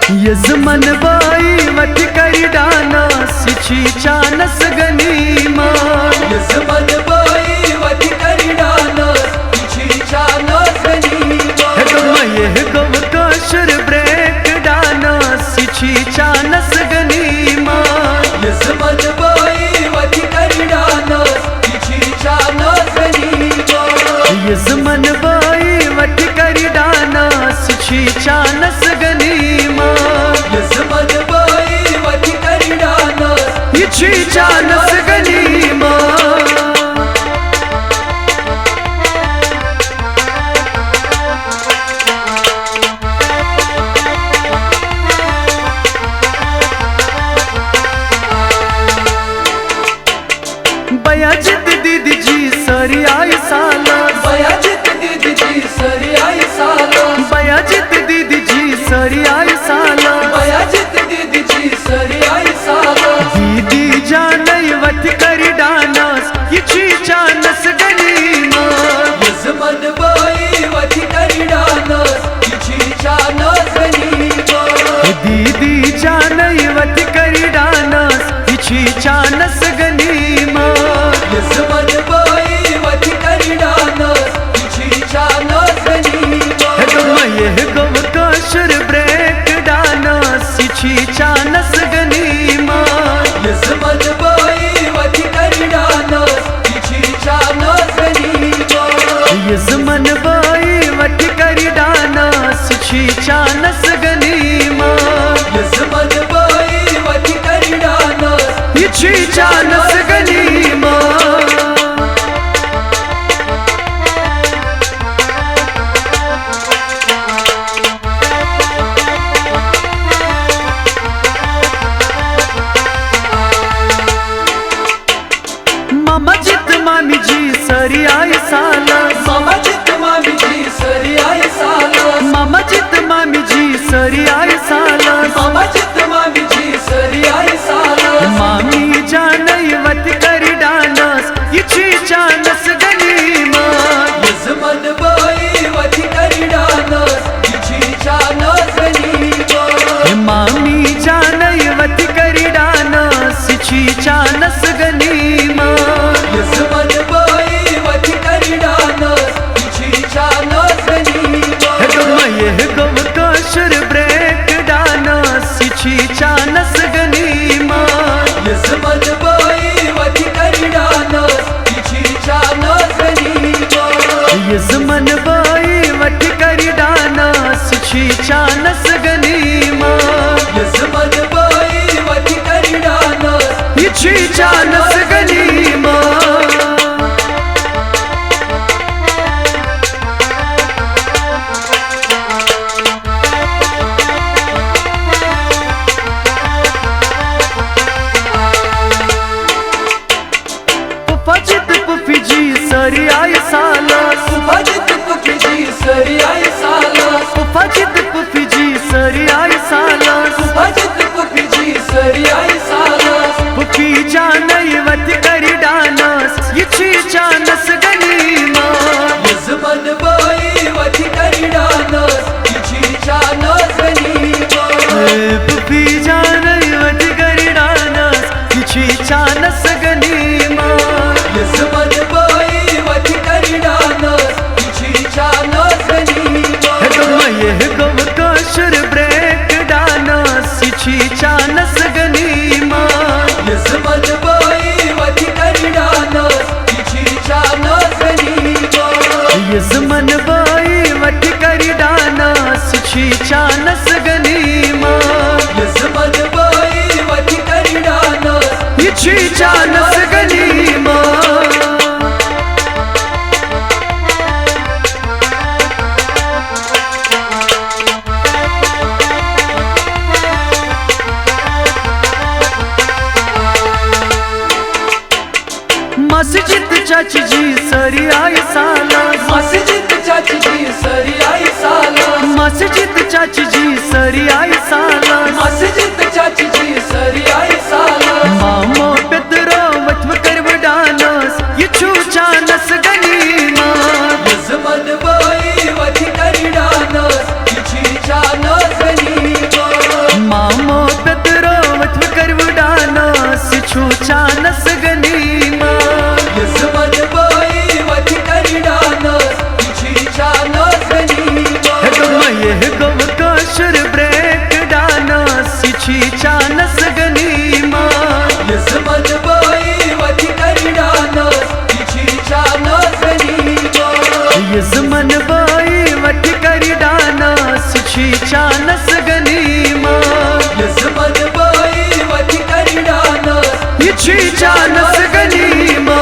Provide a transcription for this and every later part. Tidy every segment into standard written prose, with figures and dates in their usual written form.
यजमान by what करी Dana सिची chance गनीमा। यजमान बाई वट करी डाना सिची चानस गनीमा। ये गव काशर ब्रेक डाना सिची चानस गनीमा। यजमान बाई वट करी डाना सिची चानस गनीमा। यजमान बाई वट करी डाना सिची चानस गनीमा। यजमान बाई वट करी डाना सिची चानस गनीमा। बयाजित दीदी जी सरी आई साला। बयाजित दीदी जी सरी आई साला। बयाजित दीदी जी सरी आई साला। बयाजित दीदी जी सरी आई साला। दीदी जानई वट करी डानस किची चानस गनीमा। यजमान बाई वट करी डाना किची चानस गनीमा। दीदी जानई वट करी डानस किची चानस गनीमा। यजमान बाई वट करी डाना किची चानस गनीमा। ये गव काशर ब्रेक डानस सिची चानस गनीमा। यजमान बाई वट करी डाना किची चानस गनीमा। यजमान बाई वट करी डानस सिची चानस गनीमा। यजमान बाई वट करी डाना सिची चानस गनीमा। मामा जित मामी जी सरी आई साला। मामा जित मामी जी सरी आई साला। मामा जित मामी जी सरी आई साला। मामा जित मामी जी सरी आई साला। मामी जानई वट करी डानस किची चानस गनीमा। यजमान बाई वट करी डाना किची चानस गनीमा। मामी जानई वट करी डानस सिची चानस गनीमा। यजमान बाई वट करी डाना किची चानस गनीमा। ये गव काशर ब्रेक डानस सिची चानस गनीमा। यजमान बाई वट करी डाना किची चानस गनीमा। यजमान बाई वट करी डानस सिची चानस गनीमा। यजमान बाई वट करी डाना सिची चानस गनीमा। फजित पुफी जी सरी आई साला। फजित पुफी जी सरी आई साला। फजित पुफी जी सरी आई साला। फजित पुफी जी सरी आई साला। पुफी जानई वट करी डानस किची चानस गनीमा। यजमान बाई वट करी डाना किची चानस गनीमा। पुफी जानई वट करी डानस किची चानस गनीमा। यजमान बाई वट करी डाना किची चानस गनीमा। ये गव काशर ब्रेक डानस सिची चानस गनीमा। यजमान बाई वट करी डाना किची चानस गनीमा। यजमान बाई वट करी डानस सिची चानस गनीमा। यजमान बाई वट करी डाना सिची चानस गनीमा। मस्जिद चाची जी सरी आई साला। मस्जिद चाची जी सरी आई साला। मस्जिद चाची जी सरी आई साला। मस्जिद चाची जी सरी आई साला। मामो पितरो वट कर डानस ये छू चानस गनीमा। यजमान बाई वट करी डाना किची चानस गनीमा। ये गव काशर ब्रेक डानस छी चानस गनीमा यजमान बाई वती करी डानस तिची चानस गनीमा यजमान बाई वट करी डानस छी चानस गनीमा यजमान बाई वती करी डानस छी चानस गनीमा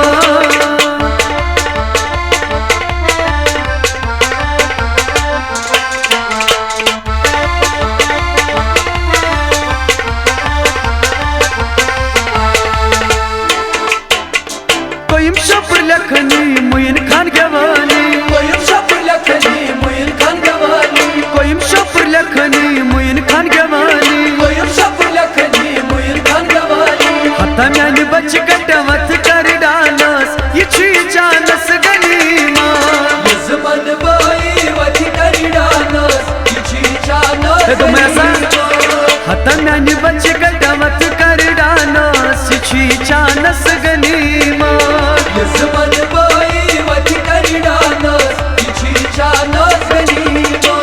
कोयम शपर लखनी मुइन खान गवानी कोयम शपर लखनी मुइन खान गवानी कोयम शपर लखनी मुइन खान गवानी कोयम शपर लखनी मुइन खान गवानी हता म्यान बच कटवत कर डानस ये छी चानस गनीमा यजमान बाई वती करी डानस तिची चानस तो मैं ऐसा गनीमा हता म्यान बच कटवत कर डानस छी चानस गनीमा यजमान बाई वती करी डानस तिची चानस गनीमा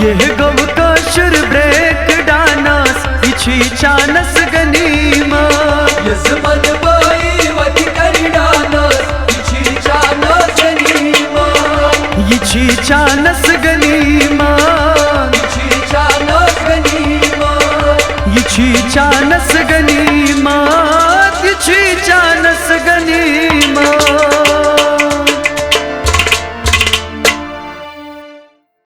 ये गव काशर ब्रेक डानस छी चानस गनीमा यजमान बाई वती करी डानस तिची चानस गनीमा ये छी चानस गनीमा तिची चानस गनीमा ये छी चानस